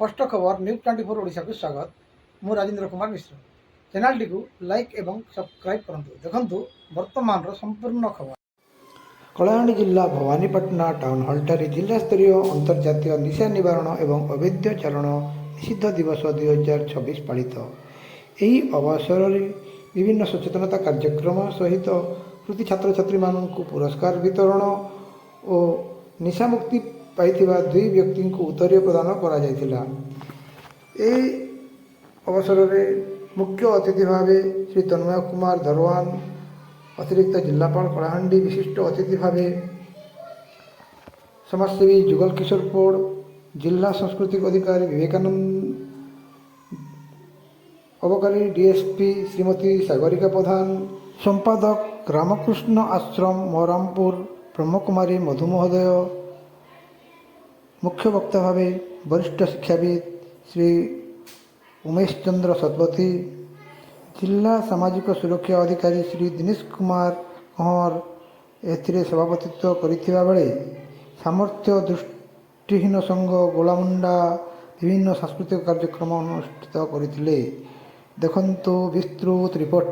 स्पष्ट खबर न्यूज 24 ओडिशा को स्वागत। मु Rajendra Kumar Mishra. Channel T like एवं सब्सक्राइब करंतु। देखंतु वर्तमान रो संपूर्ण खबर। कलाहांडी जिला भवानीपाटना टाउन हॉलटारे जिला स्तरीय अंतर्जातीय निशा निवारण एवं अवैध चारण निषिद्ध दिवस 2026 पालित। ଏହି ଅବସରରେ ବିଭିନ୍ନ ସଚେତନତା କାର୍ଯ୍ୟକ୍ରମ ସହିତ କୃତି ଛାତ୍ରଛାତ୍ରୀ ମାନଙ୍କୁ ପୁରସ୍କାର ବିତରଣ ଓ ନିଶାମୁକ୍ତି ପାଇଥିବା ଦୁଇ ବ୍ୟକ୍ତିଙ୍କୁ ଉତ୍ତରୀୟ ପ୍ରଦାନ କରାଯାଇଥିଲା। ଏହି ଅବସରରେ ମୁଖ୍ୟ ଅତିଥି ଭାବେ ଶ୍ରୀ ତନ୍ମୟ କୁମାର ଦରୱାନ, ଅତିରିକ୍ତ ଜିଲ୍ଲାପାଳ କଳାହାଣ୍ଡି, ବିଶିଷ୍ଟ ଅତିଥି ଭାବେ ସମାଜସେବୀ ଯୁଗଲ କିଶୋର ପୋଡ଼, ଜିଲ୍ଲା ସାଂସ୍କୃତିକ ଅଧିକାରୀ ବିବେକାନନ୍ଦ, ଅବକାରୀ ଡିଏସ୍ପି ଶ୍ରୀମତୀ ସାଗରିକା ପ୍ରଧାନ, ସମ୍ପାଦକ ରାମକୃଷ୍ଣ ଆଶ୍ରମ ମହରାମପୁର ବ୍ରହ୍ମକୁମାରୀ ମଧୁ ମହୋଦୟ, मुख्य वक्ता भावे वरिष्ठ शिक्षाविद श्री उमेश चंद्र सतपथी, जिला सामाजिक सुरक्षा अधिकारी श्री दिनेश कुमार कंवर एथिरे सभापतित्व करिथिबा बेले सामर्थ्य दृष्टिहीन संघ गोलामुंडा विभिन्न सांस्कृतिक कार्यक्रम अनुष्ठित करथिले। देखंतु विस्तृत रिपोर्ट।